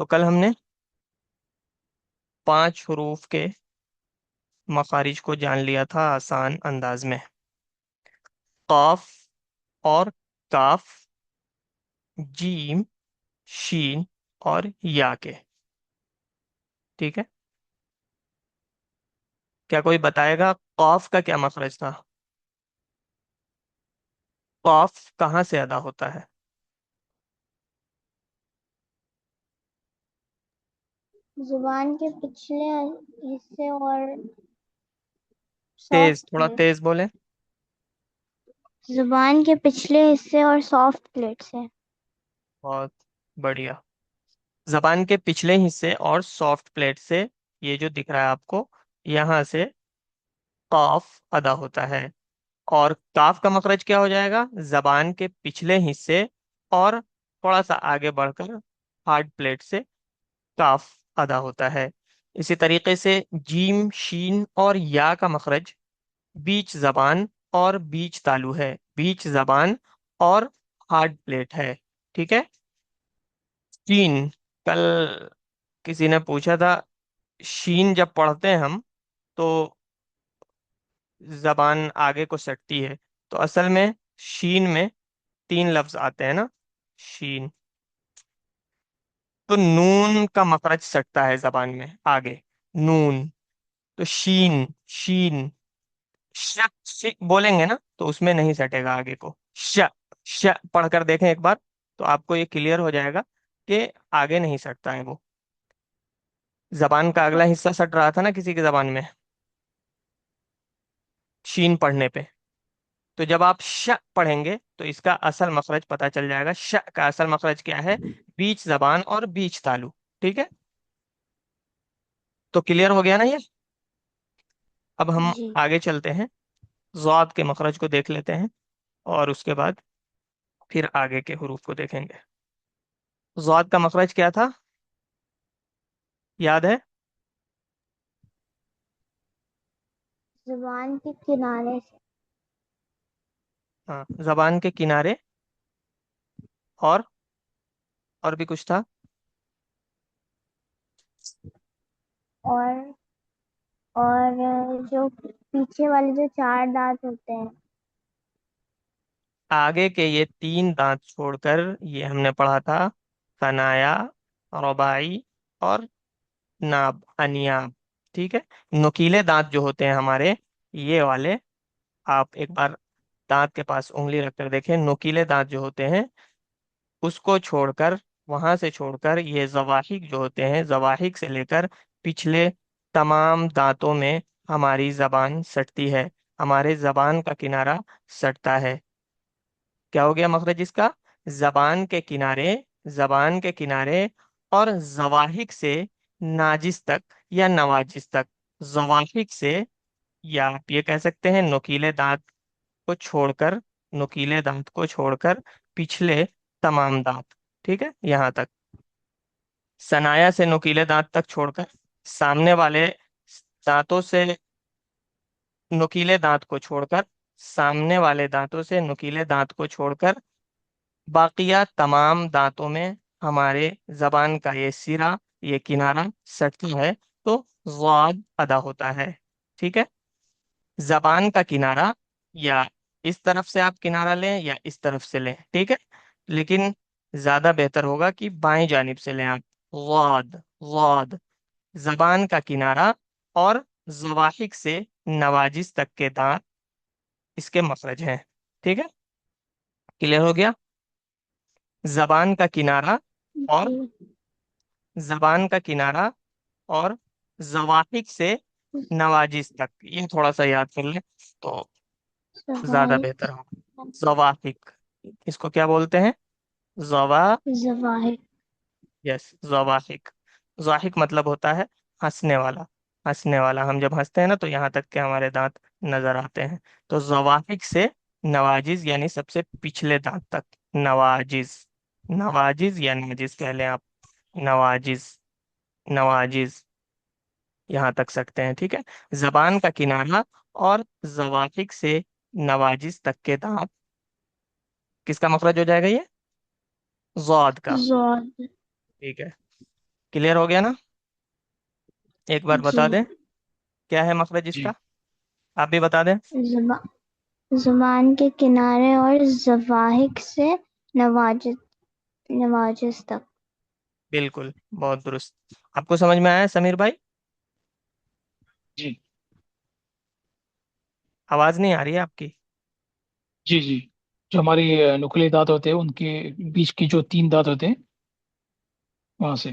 तो कल हमने 5 हरूफ के मखारिज को जान लिया था आसान अंदाज में। काफ और काफ, जीम, शीन और या के। ठीक है। क्या कोई बताएगा काफ का क्या मखरज था? काफ कहाँ से अदा होता है? जुबान के पिछले हिस्से और तेज, सॉफ्ट थोड़ा प्लेट। तेज बोले। जुबान के पिछले हिस्से और सॉफ्ट प्लेट से। बहुत बढ़िया। जबान के पिछले हिस्से और सॉफ्ट प्लेट से, ये जो दिख रहा है आपको, यहाँ से काफ अदा होता है। और काफ का मखरज क्या हो जाएगा? जबान के पिछले हिस्से और थोड़ा सा आगे बढ़कर हार्ड प्लेट से काफ अदा होता है। इसी तरीके से जीम, शीन और या का मखरज बीच जबान और बीच तालु है, बीच जबान और हार्ड प्लेट है। ठीक है। शीन, कल किसी ने पूछा था, शीन जब पढ़ते हैं हम तो जबान आगे को सटती है। तो असल में शीन में 3 लफ्ज आते हैं ना। शीन, तो नून का मखरज सटता है जबान में आगे, नून। तो शीन, शीन। बोलेंगे ना तो उसमें नहीं सटेगा आगे को। श पढ़कर देखें एक बार, तो आपको ये क्लियर हो जाएगा कि आगे नहीं सटता है वो। जबान का अगला हिस्सा सट रहा था ना किसी की जबान में, शीन पढ़ने पे। तो जब आप श पढ़ेंगे तो इसका असल मखरज पता चल जाएगा। श का असल मखरज क्या है? बीच जबान और बीच तालु। ठीक है। तो क्लियर हो गया ना ये? अब हम जी। आगे चलते हैं, ज़ाद के मखरज को देख लेते हैं और उसके बाद फिर आगे के हरूफ को देखेंगे। ज़ाद का मखरज क्या था, याद है? जुबान के किनारे से। हाँ, जबान के किनारे। और भी कुछ था? और जो पीछे वाले जो चार दांत होते हैं। आगे के ये 3 दांत छोड़कर ये हमने पढ़ा था सनाया, रबाई और नाब, अनियाब। ठीक है। नुकीले दांत जो होते हैं हमारे, ये वाले, आप एक बार दांत के पास उंगली रखकर देखें, नुकीले दांत जो होते हैं उसको छोड़कर, वहां से छोड़कर ये जवाहिक जो होते हैं, जवाहिक से लेकर पिछले तमाम दांतों में हमारी जबान सटती है, हमारे जबान का किनारा सटता है। क्या हो गया मखरज इसका? जबान के किनारे, जबान के किनारे और जवाहिक से नाजिस तक या नवाजिस तक। जवाहिक से, या आप ये कह सकते हैं नुकीले दांत को छोड़कर, नुकीले दांत को छोड़कर पिछले तमाम दांत। ठीक है, यहाँ तक। सनाया से नुकीले दांत तक छोड़कर सामने वाले दांतों से, नुकीले दांत को छोड़कर सामने वाले दांतों से नुकीले दांत को छोड़कर बाकिया तमाम दांतों में हमारे जबान का ये सिरा, ये किनारा सटता है, तो ज़ाद अदा होता है। ठीक है। जबान का किनारा, या इस तरफ से आप किनारा लें या इस तरफ से लें, ठीक है, लेकिन ज्यादा बेहतर होगा कि बाएं जानिब से लें आप। ज़ाद, ज़ाद। जबान का किनारा और जवाहिक से नवाजिस तक के दांत इसके मखरज हैं। ठीक है। क्लियर हो गया? जबान का किनारा और, जी। जबान का किनारा और जवाहिक से नवाजिस तक, ये थोड़ा सा याद कर ले तो ज्यादा जवाहिर। बेहतर होगा। जवाहिक, इसको क्या बोलते हैं? जवा, जवाहिर। यस, जवाहिक। जवाहिक मतलब होता है हंसने वाला। हंसने वाला, हम जब हंसते हैं ना तो यहाँ तक के हमारे दांत नजर आते हैं। तो जवाहिक से नवाजिज यानी सबसे पिछले दांत तक, नवाजिज, नवाजिज या नाजिज कह लें आप, नवाजिज, नवाजिज, यहाँ तक सकते हैं। ठीक है। जबान का किनारा और जवाहिक से नवाजिज तक के दांत, किसका मखरज हो जाएगा ये? ज़ाद का। ज़ाद। ठीक है। क्लियर हो गया ना? एक बार जी। बता दें क्या है मखरज जी। इसका, आप भी बता दें। जुबा जुबान के किनारे और जवाहिक से नवाज नवाजिश तक। बिल्कुल, बहुत दुरुस्त। आपको समझ में आया समीर भाई? जी। आवाज नहीं आ रही है आपकी। जी। जी। जो हमारे नुकीले दांत होते हैं उनके बीच की जो तीन दांत होते हैं वहां से।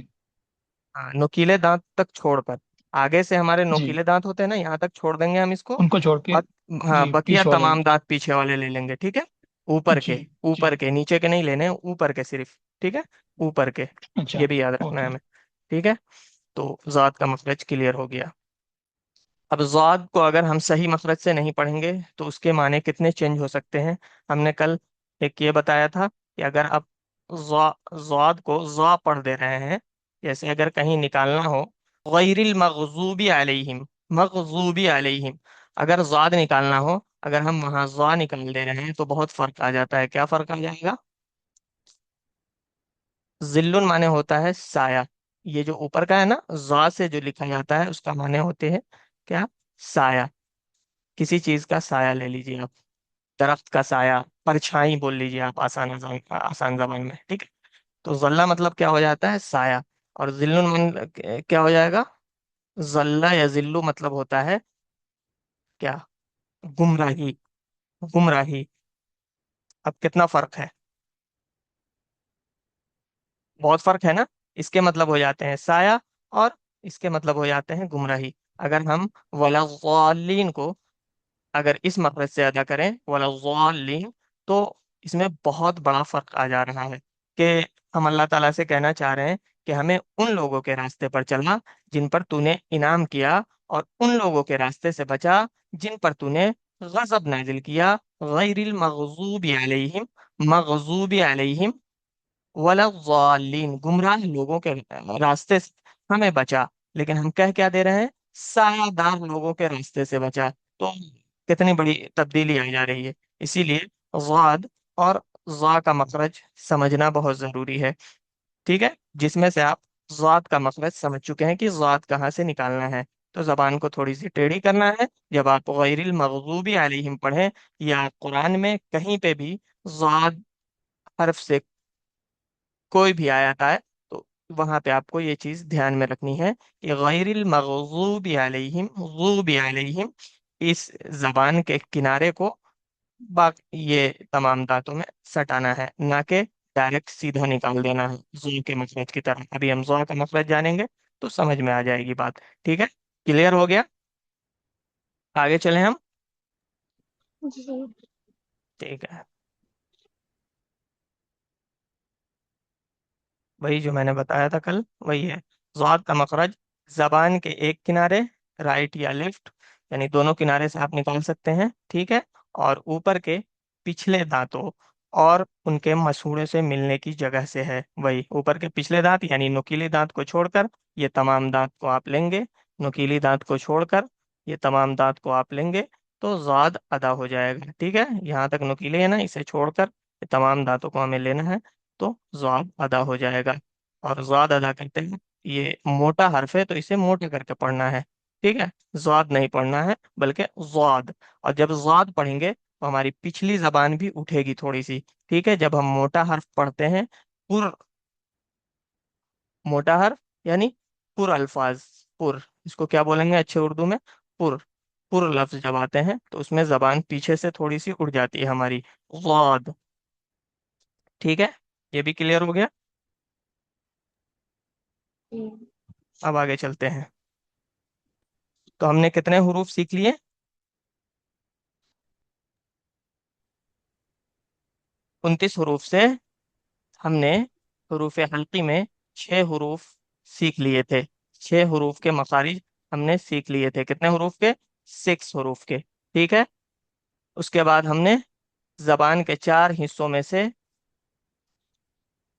हाँ, नुकीले दांत तक छोड़कर, आगे से हमारे जी। नुकीले दांत होते हैं ना, यहाँ तक छोड़ देंगे हम इसको। उनको छोड़ के। और हाँ, जी, बकिया पीछे वाले में। तमाम दांत पीछे वाले ले लेंगे, ठीक है। ऊपर जी। के, जी। ऊपर के, नीचे के नहीं लेने, ऊपर के सिर्फ, ठीक है। ऊपर के, अच्छा। ये भी याद रखना है ओके। हमें। ठीक है, तो जात का मखरज क्लियर हो गया। अब ज़ाद को अगर हम सही मखरज से नहीं पढ़ेंगे तो उसके माने कितने चेंज हो सकते हैं। हमने कल एक ये बताया था कि अगर आप ज़ाद को ज़ा पढ़ दे रहे हैं, जैसे अगर कहीं निकालना हो गैरिल मगज़ूबी अलैहिम, मगज़ूबी अलैहिम, अगर ज़ाद निकालना हो, अगर हम वहाँ ज़ा निकाल दे रहे हैं तो बहुत फर्क आ जाता है। क्या फर्क आ जाएगा? जिल्लुन माने होता है साया। ये जो ऊपर का है ना, जा से जो लिखा जाता है उसका माने होते हैं क्या? साया। किसी चीज का साया ले लीजिए आप, दरख्त का साया, परछाई बोल लीजिए आप, आसान जबान में, ठीक है। तो जल्ला मतलब क्या हो जाता है? साया। और जिल्लुन मन क्या हो जाएगा? जल्ला या जिल्लू मतलब होता है क्या? गुमराही, गुमराही। अब कितना फर्क है? बहुत फर्क है ना। इसके मतलब हो जाते हैं साया, और इसके मतलब हो जाते हैं गुमराही। अगर हम वला को अगर इस मखरज से अदा करें वलज़ालिन, तो इसमें बहुत बड़ा फर्क आ जा रहा है कि हम अल्लाह ताला से कहना चाह रहे हैं कि हमें उन लोगों के रास्ते पर चलना जिन पर तूने इनाम किया, और उन लोगों के रास्ते से बचा जिन पर तूने गजब नाजिल किया। गैरिल मगज़ूबी अलैहिम, मगज़ूबी अलैहिम वलज़ालिन, गुमराह लोगों के रास्ते से हमें बचा। लेकिन हम कह क्या दे रहे हैं? सायादार लोगों के रास्ते से बचा। तो कितनी बड़ी तब्दीली आ जा रही है। इसीलिए ज़ाद और ज़ा का मखरज समझना बहुत ज़रूरी है, ठीक है। जिसमें से आप ज़ाद का मखरज समझ चुके हैं कि ज़ाद कहाँ से निकालना है, तो ज़बान को थोड़ी सी टेढ़ी करना है। जब आप गैरिल मगज़ूबी अलैहिम पढ़ें, या कुरान में कहीं पे भी ज़ाद हर्फ से कोई भी आयत आए, तो वहां पे आपको ये चीज ध्यान में रखनी है कि गैरिल मगज़ूबी अलैहिम, ग़ूबी अलैहिम, इस जबान के किनारे को बाकी ये तमाम दांतों में सटाना है, ना कि डायरेक्ट सीधा निकाल देना है जू के मखरज की तरह। अभी हम जू का मखरज जानेंगे तो समझ में आ जाएगी बात, ठीक है। क्लियर हो गया? आगे चले हम। जी। ठीक है, वही जो मैंने बताया था कल वही है। ज़ाद का मखरज जबान के एक किनारे, राइट या लेफ्ट, यानी दोनों किनारे से आप निकाल सकते हैं, ठीक है। और ऊपर के पिछले दांतों और उनके मसूड़े से मिलने की जगह से है। वही ऊपर के पिछले दांत यानी नुकीले दांत को छोड़कर ये तमाम दांत को आप लेंगे, नुकीली दांत को छोड़कर ये तमाम दांत को आप लेंगे, तो ज़ाद अदा हो जाएगा, ठीक है। यहाँ तक नुकीले है ना, इसे छोड़कर ये तमाम दांतों को हमें लेना है, तो ज़ाद अदा हो जाएगा। और ज़ाद अदा करते हैं, ये मोटा हर्फ है तो इसे मोटा करके पढ़ना है, ठीक है। ज़ाद नहीं पढ़ना है बल्कि ज़ाद। और जब ज़ाद पढ़ेंगे तो हमारी पिछली जबान भी उठेगी थोड़ी सी, ठीक है। जब हम मोटा हर्फ पढ़ते हैं, पुर, मोटा हर्फ यानी पुर अल्फाज, पुर, इसको क्या बोलेंगे अच्छे उर्दू में? पुर। पुर लफ्ज जब आते हैं तो उसमें जबान पीछे से थोड़ी सी उठ जाती है हमारी, ज़ाद, ठीक है। ये भी क्लियर हो गया। जी। अब आगे चलते हैं। तो हमने कितने हुरूफ सीख लिए? 29 हुरूफ से हमने हुरूफ हल्की में 6 हुरूफ सीख लिए थे। 6 हुरूफ के मखारिज हमने सीख लिए थे। कितने हुरूफ के? 6 हुरूफ के, ठीक है। उसके बाद हमने जबान के 4 हिस्सों में से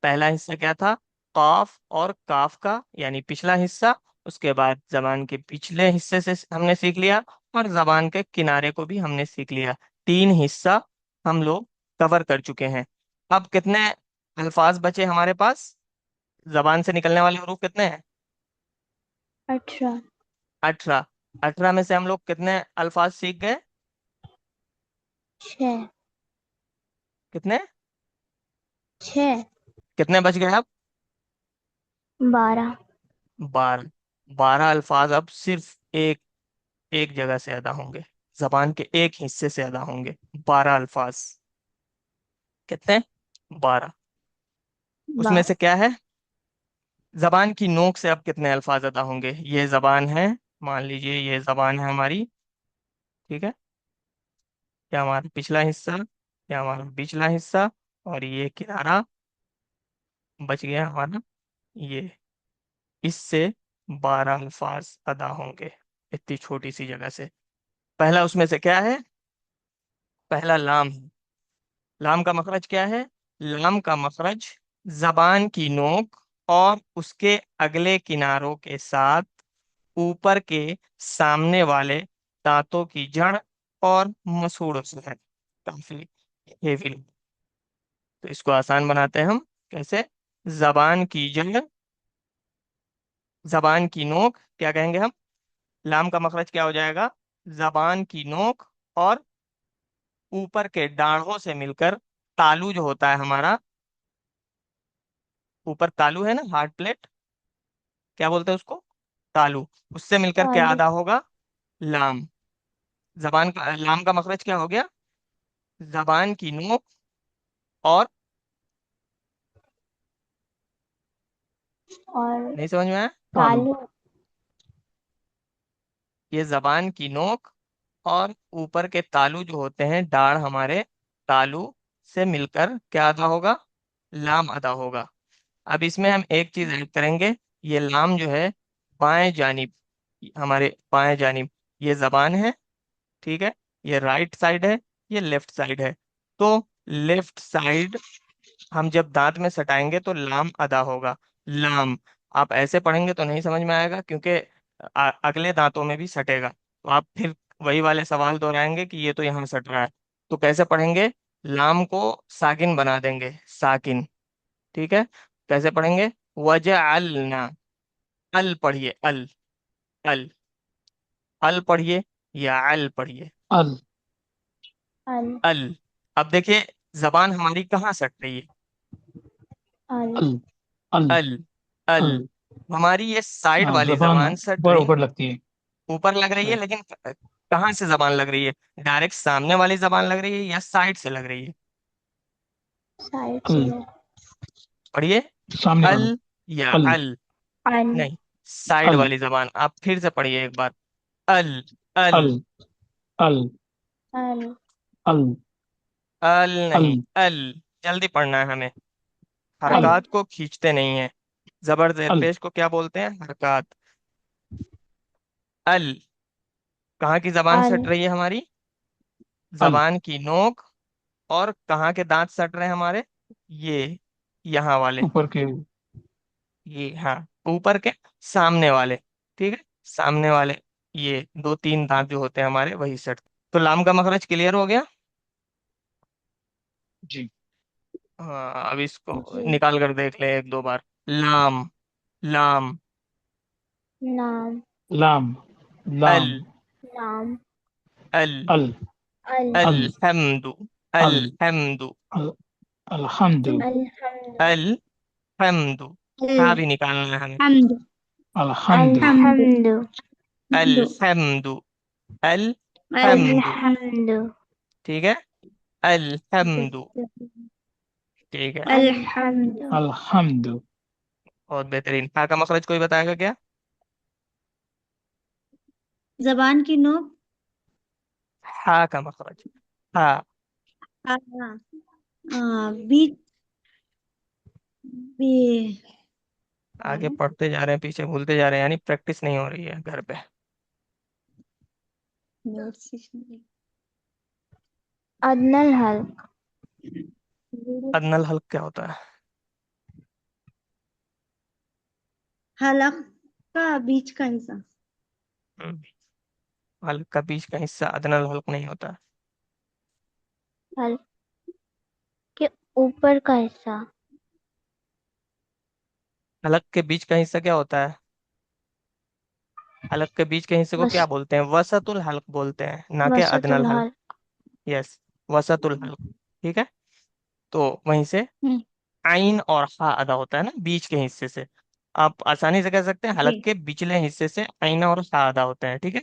पहला हिस्सा क्या था? काफ और काफ का यानी पिछला हिस्सा। उसके बाद जबान के पिछले हिस्से से हमने सीख लिया, और जबान के किनारे को भी हमने सीख लिया। 3 हिस्सा हम लोग कवर कर चुके हैं। अब कितने अल्फाज बचे हमारे पास? जबान से निकलने वाले हरूफ कितने हैं? 18। 18। 18 में से हम लोग कितने अल्फाज सीख गए? 6। कितने? 6। कितने बच गए अब? 12। 12। 12 अल्फाज अब सिर्फ एक एक जगह से अदा होंगे, जबान के एक हिस्से से अदा होंगे। 12 अल्फाज। कितने? 12। उसमें 12। से क्या है? जबान की नोक से अब कितने अल्फाज अदा होंगे? ये जबान है, मान लीजिए ये जबान है हमारी, ठीक है। क्या हमारा पिछला हिस्सा, क्या हमारा पिछला हिस्सा, और ये किनारा बच गया हमारा ये। इससे 12 अल्फाज अदा होंगे इतनी छोटी सी जगह से। पहला उसमें से क्या है? पहला लाम है। लाम का मखरज क्या है? लाम का मखरज जबान की नोक और उसके अगले किनारों के साथ ऊपर के सामने वाले दांतों की जड़ और मसूड़ों से है। काफी हेवी। तो इसको आसान बनाते हैं हम। कैसे? जबान की जड़, जबान की नोक क्या कहेंगे हम? लाम का मखरज क्या हो जाएगा? जबान की नोक और ऊपर के दाढ़ों से मिलकर तालू जो होता है हमारा, ऊपर तालू है ना, हार्ड प्लेट, क्या बोलते हैं उसको? तालू। उससे मिलकर क्या तालु। अदा होगा? लाम। जबान का लाम का मखरज क्या हो गया? जबान की नोक और, और नहीं समझ में आया? तालु। तालु। ये जबान की नोक और ऊपर के तालू जो होते हैं, दाढ़ हमारे, तालू से मिलकर क्या अदा होगा? लाम अदा होगा। अब इसमें हम एक चीज ऐड करेंगे। ये लाम जो है, बाएं जानिब, हमारे बाएं जानिब ये जबान है, ठीक है। ये राइट साइड है, ये लेफ्ट साइड है। तो लेफ्ट साइड हम जब दांत में सटाएंगे तो लाम अदा होगा। लाम। आप ऐसे पढ़ेंगे तो नहीं समझ में आएगा, क्योंकि अगले दांतों में भी सटेगा, तो आप फिर वही वाले सवाल दोहराएंगे कि ये तो यहाँ सट रहा है। तो कैसे पढ़ेंगे? लाम को साकिन बना देंगे, साकिन, ठीक है। कैसे पढ़ेंगे? वजअलना। अल पढ़िए, अल। अल। अल पढ़िए या अल पढ़िए? अल। अल। अल। अब देखिए, जबान हमारी कहाँ सट रही है? अल। अल। अल। अल। अल। अल। हमारी ये साइड हाँ, वाली जबान जबान सट ऊपर रही, ऊपर लगती है। ऊपर लग रही है, राइट। लेकिन कहाँ से जबान लग रही है? डायरेक्ट सामने वाली जबान लग रही है या साइड से लग रही है? साइड अल। से है। पढ़िए। सामने वाला। अल या अल। अल? अल। नहीं, साइड अल। वाली जबान। आप फिर से पढ़िए एक बार। अल। अल। अल। अल। अल। अल। अल अल। नहीं, अल। जल्दी पढ़ना है हमें, अल। अल। हरकत को खींचते नहीं है। जबर जेर अल। पेश को क्या बोलते हैं? हरकत। अल। कहाँ की जबान अल। सट रही है हमारी? अल। जबान की नोक। और कहाँ के दांत सट रहे हैं हमारे? ये यहाँ वाले, ऊपर के। ये, हाँ, ऊपर के सामने वाले, ठीक है, सामने वाले। ये दो तीन दांत जो होते हैं हमारे, वही सट। तो लाम का मखरज क्लियर हो गया। जी। हाँ, अब इसको जी। निकाल कर देख ले एक दो बार। लाम। लाम। नाम। लाम। अल। लाम। नाम। अल। अल। अल। अल। अलहम्दु। अल। अलहम्दु। अल। अलहम्दु। अल्हम्दु। अलहम्दु। हाँ भी निकालना है हमें। हम्द। अलहम्दु। अल्हम्दु। अलहम्दु। अलहम्दु। अल्हम्दु। ठीक है। अलहम्दु। ठीक है। अल्हम्दु। अलहम्दु। बहुत बेहतरीन। हा का मखरज कोई बताएगा क्या? जबान की नोक। हा का मखरज। हा। हाँ। बीच। बी। आगे पढ़ते जा रहे हैं, पीछे भूलते जा रहे हैं, यानी प्रैक्टिस नहीं हो रही है घर पे। अदनल हल्क। अदनल हल्क क्या होता है? हलक का बीच का हिस्सा। हम्म, हल्क का बीच का हिस्सा अदनल हल्क नहीं होता। हल्क के ऊपर का हिस्सा। हल्क के बीच का हिस्सा क्या होता है? हलक के बीच के हिस्से को बस क्या बोलते हैं? वसतुल हल्क बोलते हैं, ना कि अदनल वसतुल हल्क। हल। यस, वसतुल हल्क। ठीक है, तो वहीं से हम्म। आइन और हा अदा होता है ना, बीच के हिस्से से। आप आसानी से कह सकते हैं हलक जी। के पिछले हिस्से से आइन और हा अदा होते हैं। ठीक है,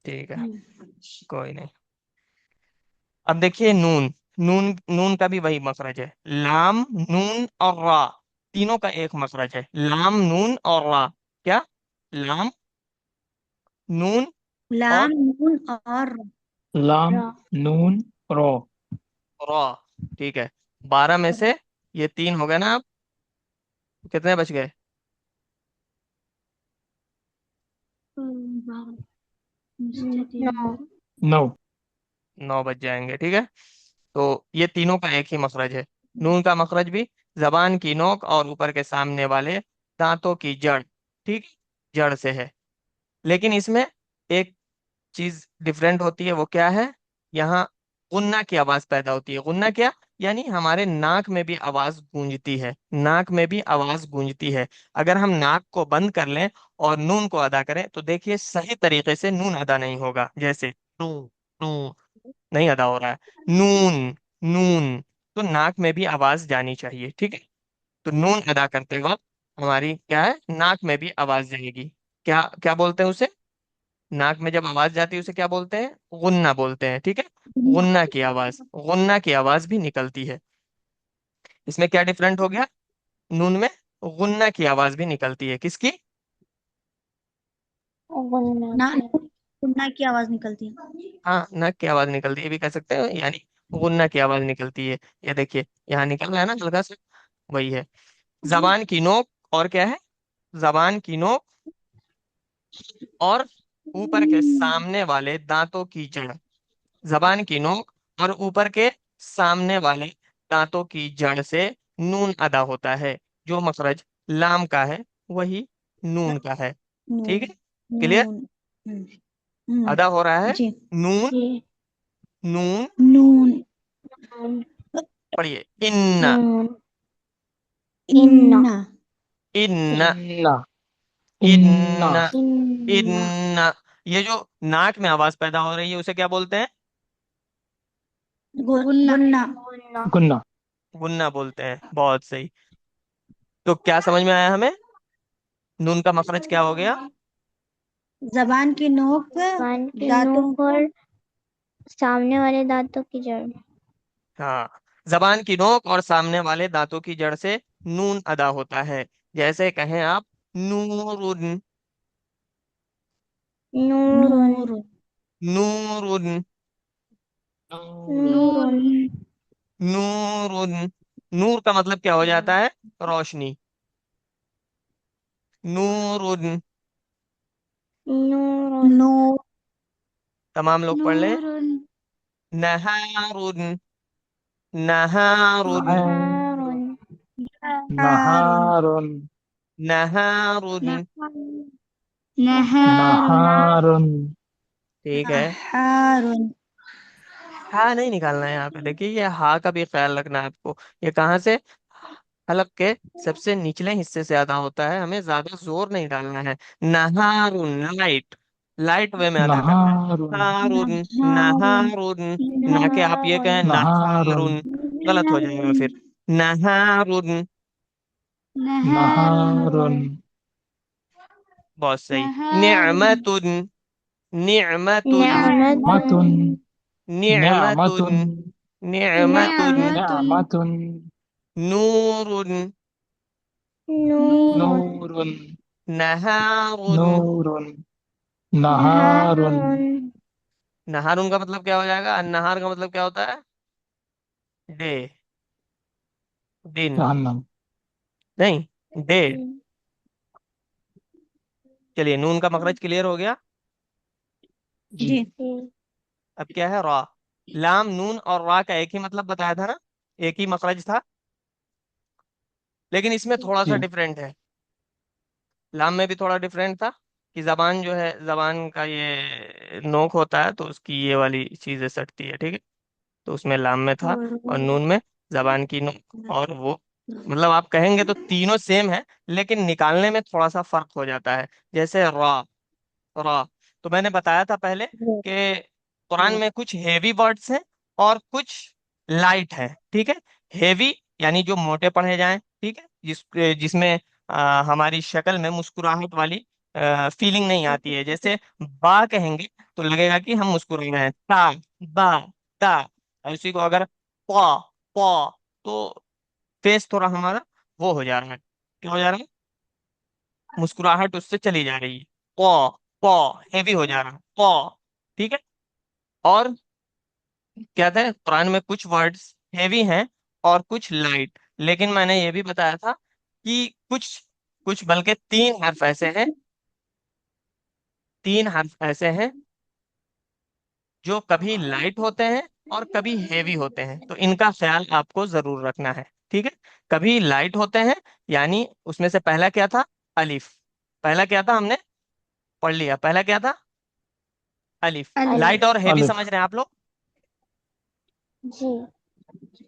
ठीक है, हम्म। कोई नहीं। अब देखिए नून। नून नून का भी वही मखरज है। लाम, नून और रा, तीनों का एक मखरज है। लाम, नून और रा। क्या? लाम, नून और लाम नून और लाम, रा। नून, रो। रा। ठीक है, 12 में से ये 3 हो गए ना। अब कितने बच गए? नौ। 9। 9 बच जाएंगे। ठीक है, तो ये तीनों का एक ही मखरज है। नून का मखरज भी जबान की नोक और ऊपर के सामने वाले दांतों की जड़, ठीक, जड़ से है। लेकिन इसमें एक चीज डिफरेंट होती है, वो क्या है? यहाँ गुन्ना की आवाज पैदा होती है। गुन्ना क्या? यानी हमारे नाक में भी आवाज गूंजती है, नाक में भी आवाज गूंजती है। अगर हम नाक को बंद कर लें और नून को अदा करें तो देखिए सही तरीके से नून अदा नहीं होगा। जैसे टू, टू नहीं अदा हो रहा है। नून, नून। तो नाक में भी आवाज जानी चाहिए। ठीक है, तो नून अदा करते वक्त हमारी क्या है, नाक में भी आवाज जाएगी। क्या क्या बोलते हैं उसे? नाक में जब आवाज जाती है उसे क्या बोलते हैं? गुन्ना बोलते हैं। ठीक है, गुन्ना की आवाज, गुन्ना की आवाज भी निकलती है। इसमें क्या डिफरेंट हो गया? नून में गुन्ना की आवाज भी निकलती है। किसकी? ना सुनना की आवाज निकलती है। हाँ, नाक की आवाज निकलती है, ये भी कह सकते हैं, यानी गुन्ना की आवाज निकलती है। ये देखिए यहाँ निकल रहा है ना हल्का सा, वही है। जबान की नोक और क्या है? जबान की नोक और ऊपर के सामने वाले दांतों की जड़। जबान की नोक और ऊपर के सामने वाले दांतों की जड़ से नून अदा होता है। जो मखरज लाम का है वही नून का है। ठीक नून। है, क्लियर? नून। अदा हो रहा है जी। नून, जी। नून। नून। पढ़िए, इन्ना, नून। इन्ना। इन्ना, इन्ना, इन्ना। इन्ना, इन्ना। इन्ना। ये जो नाक में आवाज पैदा हो रही है उसे क्या बोलते हैं? गुन्ना। गुन्ना। गुन्ना। गुन्ना बोलते हैं। बहुत सही। तो क्या समझ में आया हमें? नून का मखरज क्या हो गया? जबान की नोक कान की दांतों नोक और सामने वाले दांतों की जड़। हाँ, जबान की नोक और सामने वाले दांतों की जड़ से नून अदा होता है। जैसे कहें आप नूरुन, नूरुन। नूरुन, नूरुन। नूरुन। नूर का मतलब क्या हो जाता है? रोशनी। नूरुन। नूरुन। नूर। तमाम लोग पढ़ लें। नूरुन। नहारुन, नहारुन, नहारुन। नहारुन। नहारुन, नहारुन। नहारुन। नहारुन। ठीक है, नहारुन। हा नहीं निकालना है यहाँ पे। देखिए ये हा का भी ख्याल रखना है आपको। ये कहाँ से? हलक के सबसे निचले हिस्से से अदा होता है, हमें ज्यादा जोर नहीं डालना है। नहारुन, लाइट, लाइट वे में अदा करना है। नहारुन, हारुन, नहारुन। नहारुन। ना कि आप ये नहारुन। कहें नहारुन, नहारुन, गलत हो जाएगा फिर। नहारुन। नहारुन। नहारुन। बहुत सही। नहारुन। निअमतुन, निअमतुन, मतुन, निअमतुन। निअमतुन, निअमतुन, निअमतुन। निअमतुन। निअमतुन। नूरुन, नूर। नूरुन, नहारुन। नूरुन, नहारुन। नहारुन। नहारुन का मतलब क्या हो जाएगा? नहार का मतलब क्या होता है? डे, दिन। जहन्नम। नहीं, डे। चलिए, नून का मखरज क्लियर हो गया। जी। जी। अब क्या है? रा। लाम, नून और रा का एक ही मतलब बताया था ना, एक ही मखरज था। लेकिन इसमें थोड़ा सा जी। डिफरेंट है। लाम में भी थोड़ा डिफरेंट था कि जबान जो है, जबान का ये नोक होता है तो उसकी ये वाली चीजें सटती है। ठीक है, तो उसमें लाम में था। और नून में जबान की नोक और वो मतलब आप कहेंगे तो तीनों सेम है, लेकिन निकालने में थोड़ा सा फर्क हो जाता है। जैसे रा, रा, तो मैंने बताया था पहले कि कुरान में कुछ हेवी वर्ड्स हैं और कुछ लाइट हैं, ठीक है। हेवी यानी जो मोटे पढ़े जाएं, ठीक है, जिसमें हमारी शक्ल में मुस्कुराहट वाली फीलिंग नहीं आती है। जैसे बा कहेंगे तो लगेगा कि हम मुस्कुरा रहे हैं, ता, बा, ता। और इसी को अगर पा, पा, तो फेस थोड़ा हमारा वो हो जा रहा है, क्या हो जा रहा है, मुस्कुराहट उससे चली जा रही है। पौ, पौ, हेवी हो जा रहा है, पौ, ठीक है। और क्या था, कुरान में कुछ वर्ड्स हेवी हैं और कुछ लाइट, लेकिन मैंने ये भी बताया था कि कुछ कुछ बल्कि तीन हर्फ ऐसे हैं, तीन हर्फ ऐसे हैं जो कभी लाइट होते हैं और कभी हेवी होते हैं, तो इनका ख्याल आपको जरूर रखना है, ठीक है। कभी लाइट होते हैं, यानी उसमें से पहला क्या था, अलिफ। पहला क्या था, हमने पढ़ लिया, पहला क्या था, अलिफ। अलिफ। लाइट और हेवी अलिफ। समझ रहे हैं आप लोग, जी।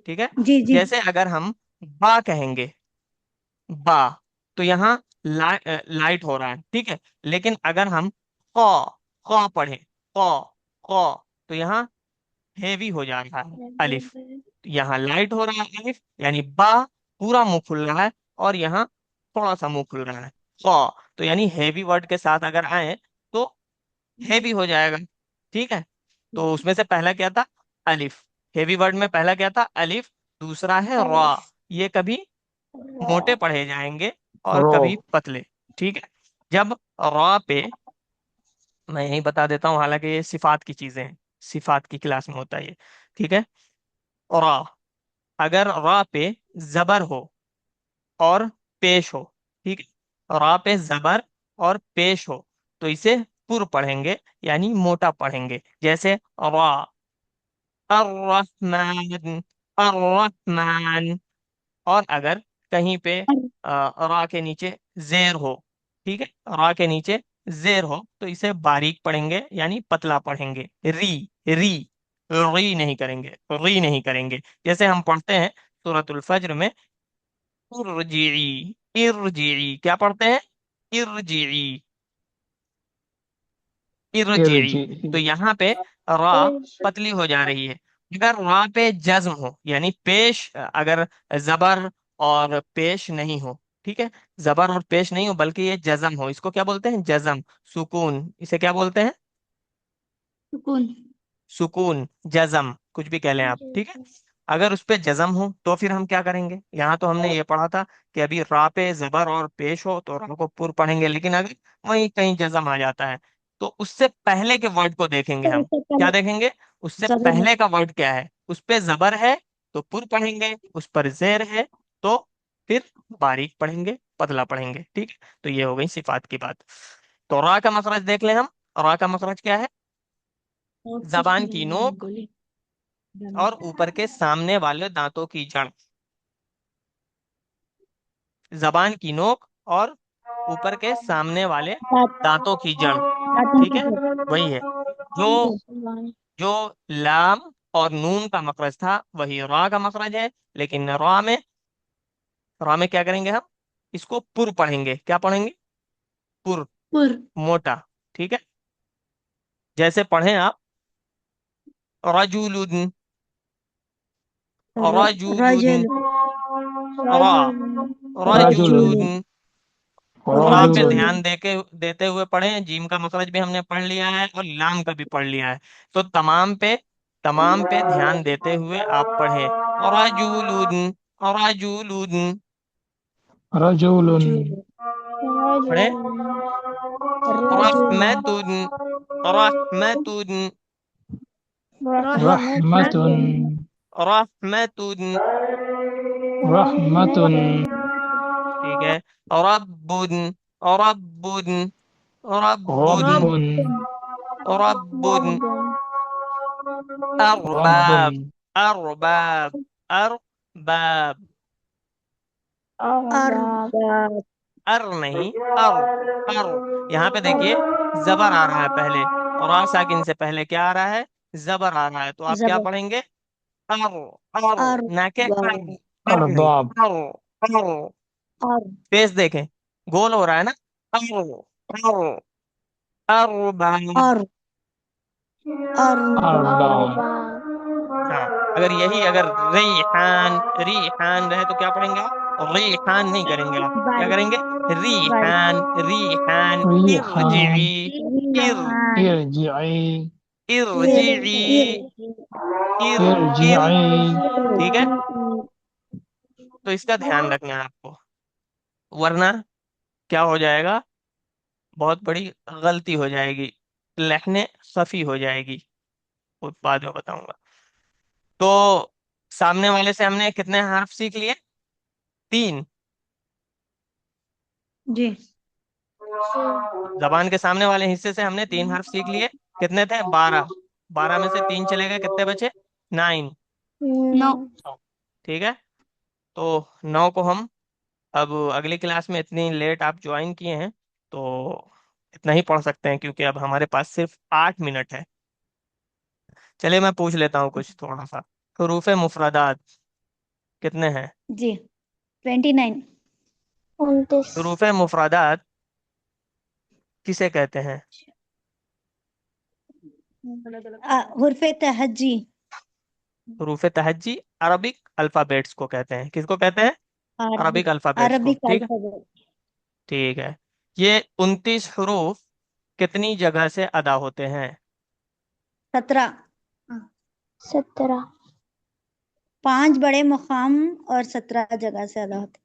ठीक है। जी जी। जैसे अगर हम बा कहेंगे, बा, तो यहाँ लाइट हो रहा है, ठीक है। लेकिन अगर हम ख, ख पढ़े, ख, ख, तो यहाँ हेवी हो जा रहा है, अलिफ। यहाँ लाइट हो रहा है, अलिफ, यानी बा पूरा मुंह खुल रहा है और यहाँ थोड़ा सा मुंह खुल रहा है, ख। तो यानी हेवी वर्ड के साथ अगर आए तो हेवी हो जाएगा, ठीक है। तो उसमें से पहला क्या था, अलिफ। हेवी वर्ड में पहला क्या था, अलिफ। दूसरा है रा, ये कभी मोटे पढ़े जाएंगे और रो। कभी पतले, ठीक है। जब रा पे, मैं यही बता देता हूँ, हालांकि ये सिफात की चीजें हैं, सिफात की क्लास में होता है ये, ठीक है। रा, अगर रा पे जबर हो और पेश हो, ठीक है, रा पे जबर और पेश हो, तो इसे पुर पढ़ेंगे, यानी मोटा पढ़ेंगे। जैसे रा, अर्रहमान, अर्रहमान। और अगर कहीं पे रा के नीचे जेर हो, ठीक है, रा के नीचे जेर हो, तो इसे बारीक पढ़ेंगे, यानी पतला पढ़ेंगे, री, री, री नहीं करेंगे, री नहीं करेंगे। जैसे हम पढ़ते हैं सूरतुल फज्र में, इर्जिई, इर्जिई, क्या पढ़ते हैं, इर्जिई, इर्जिई। इर्जी। तो यहाँ पे रा पतली हो जा रही है। अगर रा पे जज्म हो, यानी पेश, अगर जबर और पेश नहीं हो, ठीक है, जबर और पेश नहीं हो बल्कि ये जज्म हो, इसको क्या बोलते हैं, जज्म, सुकून, इसे क्या बोलते हैं, सुकून। सुकून, जज्म, कुछ भी कह लें आप, ठीक है। अगर उस पे जज्म हो तो फिर हम क्या करेंगे, यहाँ तो हमने ये पढ़ा था कि अभी रा पे जबर और पेश हो तो रा को पुर पढ़ेंगे, लेकिन अगर वहीं कहीं जज्म आ जाता है तो उससे पहले के वर्ड को देखेंगे तो हम, उससे क्या पहले देखेंगे, उससे जरूर। पहले का वर्ड क्या है, उस पे जबर है तो पुर पढ़ेंगे, उस पर जेर है तो फिर बारीक पढ़ेंगे, पतला पढ़ेंगे, ठीक है। तो ये हो गई सिफात की बात। तो रा का मखरज देख लें हम, रा का मखरज क्या है, और कुछ जबान की नहीं नोक बोली। और ऊपर के सामने वाले दांतों की जड़, जबान की नोक और ऊपर के सामने वाले दांतों की जड़, दांतों ठीक की है, जड़। वही है। जो जो लाम और नून का मखरज था वही रा का मखरज है, लेकिन रा में क्या करेंगे हम, इसको पुर पढ़ेंगे, क्या पढ़ेंगे, पुर, पुर। मोटा, ठीक है। जैसे पढ़ें आप, रजुलुन, रजुलुन, रजल। रा, राजुलन। रजुलुन। रा पे राजुलन। ध्यान देते हुए पढ़ें, जीम का मखरज भी हमने पढ़ लिया है और लाम का भी पढ़ लिया है, तो तमाम पे ध्यान देते हुए आप पढ़ें, रजुलुन, रजुलुन, रजुलन। पढ़ें, रजुल। रहमतुन, रहमतुन, रहमतुन। रहमतुन, रहमतुन। ठीक है। रब्बुन, रब्बुन, रब्बुन, रब्बुन। रब्बुन, रब्बुन। अरबाब, अरबाब, अरबाब, अरबाब। अर नहीं, अर, अर। यहाँ पे देखिए जबर आ रहा है पहले, और आ साकिन से पहले क्या आ रहा है, जबर आ रहा है, तो आप क्या जबर। पढ़ेंगे, अर, अर, ना के अर, अर नहीं, अरबाब। अर, और और पेस देखें, गोल हो रहा है ना। और अरबा। और अरबा। हाँ, अगर यही अगर रेहान रिहान रहे तो क्या पढ़ेंगे आप? रेहान नहीं करेंगे आप, क्या बारिश करेंगे? बारिश रिहान रिहान। रिहान। इर्जिई। इर रिहान इरजिई। इर्जिई। इर इर इरजिई। ठीक है, तो इसका ध्यान रखना है आपको, वरना क्या हो जाएगा, बहुत बड़ी गलती हो जाएगी, लहने खफी हो जाएगी, वो बाद में बताऊंगा। तो सामने वाले से हमने कितने हर्फ सीख लिए? 3। जी। जबान के सामने वाले हिस्से से हमने 3 हर्फ सीख लिए। कितने थे? 12। 12 में से 3 चले गए, कितने बचे? 9। नौ। ठीक है, तो 9 को हम अब अगली क्लास में, इतनी लेट आप ज्वाइन किए हैं तो इतना ही पढ़ सकते हैं, क्योंकि अब हमारे पास सिर्फ 8 मिनट है। चलिए मैं पूछ लेता हूँ कुछ थोड़ा सा। हरूफ मुफरदात कितने हैं? जी। 29। 29। हरूफ मुफरदात किसे कहते हैं? हुर्फ तहज्जी। हरूफ तहज्जी अरबिक अल्फाबेट्स को कहते हैं। किसको कहते हैं? अरबिक अरबिक अल्फाबेट्स को, अरबिक ठीक है। अल्फाबेट। ठीक है, ये 29 हरूफ कितनी जगह से अदा होते हैं? 17। 17। 5 बड़े मुकाम और 17 जगह से अदा होते।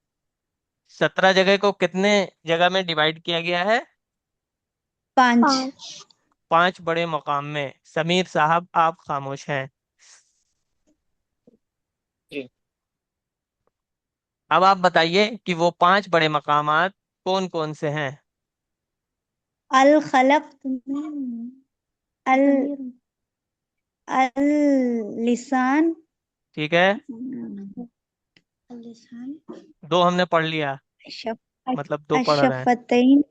17 जगह को कितने जगह में डिवाइड किया गया है? 5। 5। 5 बड़े मकाम में। समीर साहब आप खामोश हैं। जी। अब आप बताइए कि वो 5 बड़े मकामात कौन कौन से हैं? अल खलक, अल अल लिसान, ठीक है, अल लिसान, 2 हमने पढ़ लिया, अशफ मतलब 2 पढ़ रहे हैं। अशफतैन।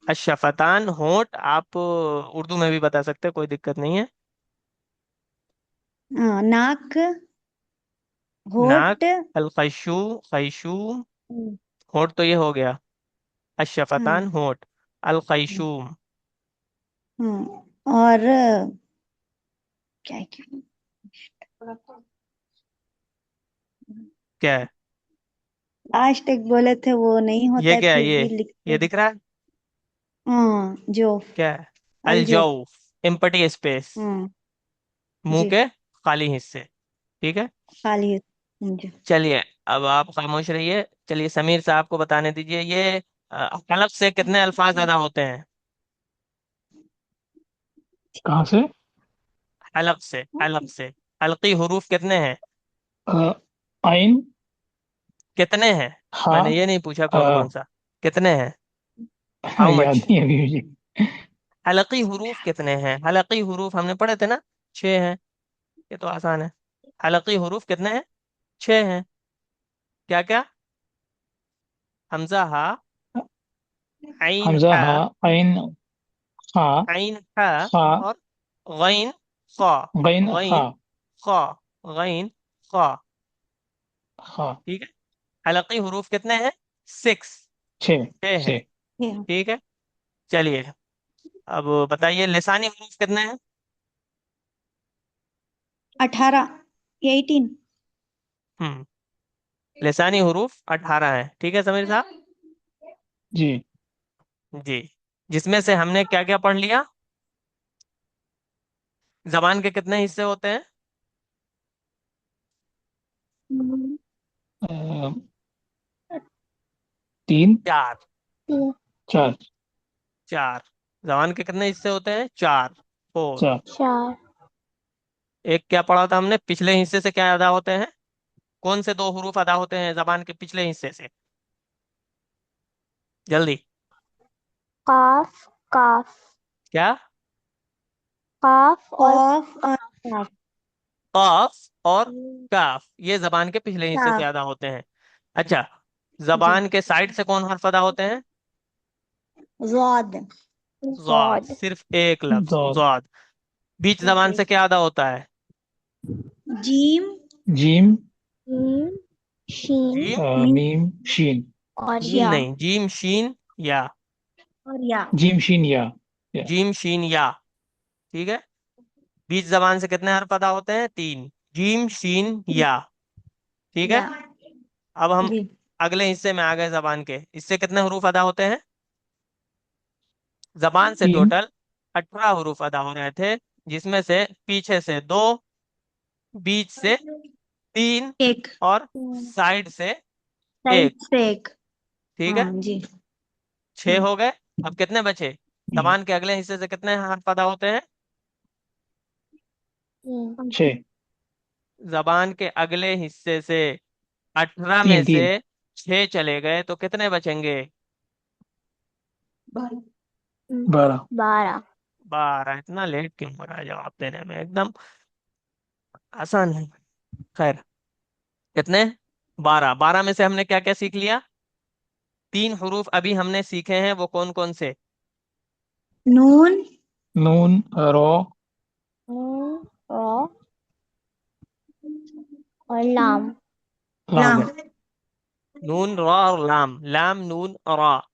अशफतान होंठ, आप उर्दू में भी बता सकते हैं, कोई दिक्कत नहीं है। नाक, नाक। होठ। अल खैशू, खैशूम। होंठ तो ये हो गया। अशफतान हाँ। होंठ। अल खैशूम हाँ। और क्या क्या क्या है? लास्ट एक बोले थे वो नहीं ये होता है क्या है? फिर भी लिखते ये हैं। दिख रहा है? हाँ जो। क्या है? अल अलजो। जौफ, एम्पटी स्पेस, हाँ। मुंह जी। के खाली हिस्से। ठीक है, खाली है। जी। चलिए अब आप खामोश रहिए। चलिए समीर साहब को बताने दीजिए, ये हलफ से कितने अल्फाज अदा होते हैं? कहाँ से? हलफ से हल्की हरूफ कितने हैं? अ, आइन। कितने हैं? हा। मैंने ये नहीं पूछा कौन कौन सा, कितने हैं? हाउ याद मच? नहीं अभी मुझे। हलकी हरूफ कितने हैं? हलकी हरूफ हमने पढ़े थे ना, 6 हैं। ये तो आसान है। हलकी हरूफ कितने हैं? 6 हैं। क्या क्या? हमजा हा, आइन हमजा हा, हा। आइन। हा। आइन हा, हा। और गैन खा। गैन खा। गैन खा, गैन खा। हा। ठीक है, हलकी हरूफ कितने हैं? 6। छः। 6 हैं। छः। ठीक है, चलिए अब बताइए लिसानी हरूफ कितने हैं? 18। 18। हम्म, लिसानी हरूफ 18 हैं। ठीक है समीर साहब। जी। जी, जिसमें से हमने क्या क्या पढ़ लिया? जबान के कितने हिस्से होते हैं? अ, तीन। 4। चार। 4। जबान के कितने हिस्से होते हैं? 4। 4। चार। 4। एक क्या पढ़ा था हमने, पिछले हिस्से से क्या अदा होते हैं? कौन से 2 हरूफ अदा होते हैं जबान के पिछले हिस्से से? जल्दी। काफ। काफ। क्या? काफ और काफ। काफ और काफ, ये जबान के पिछले हिस्से से काफ। अदा होते हैं। अच्छा, जी। जबान के साइड से कौन हर्फ अदा होते हैं? ज़ाद। ज़ाद, ज़ाद। सिर्फ एक लफ्ज दो। ज़ाद। बीच सिर्फ जबान से एक। क्या अदा होता है? जीम। जीम। मीम। शीन जीम मीम शीन। और शीन या। नहीं, जीम शीन या। और या। जीम शीन या। जीम शीन या। ठीक है। बीच जबान से कितने हर्फ अदा होते हैं? तीन। जीम शीन या। ठीक है। या। अब हम जी। अगले हिस्से में आ गए जबान के। इससे कितने हरूफ अदा होते हैं? जबान से तीन। टोटल 18 हरूफ अदा हो रहे थे, जिसमें से पीछे से दो, बीच से तीन, एक। और साइड से साइड एक। से एक। ठीक है। हाँ जी। 6 हो गए। अब कितने बचे? जबान के अगले हिस्से से कितने हर्फ अदा होते हैं? छः। जबान के अगले हिस्से से 18 में तीन से तीन। 6 चले गए तो कितने बचेंगे? 12। 12। 12। इतना लेट क्यों हो रहा है जवाब देने में? एकदम आसान है। खैर, कितने? 12। 12 में से हमने क्या क्या सीख लिया? तीन हरूफ अभी हमने सीखे हैं, वो कौन कौन से? नून। नून, रॉ, नून और लाम। लाम। लाम। नून, रा और लाम। लाम, नून और रा।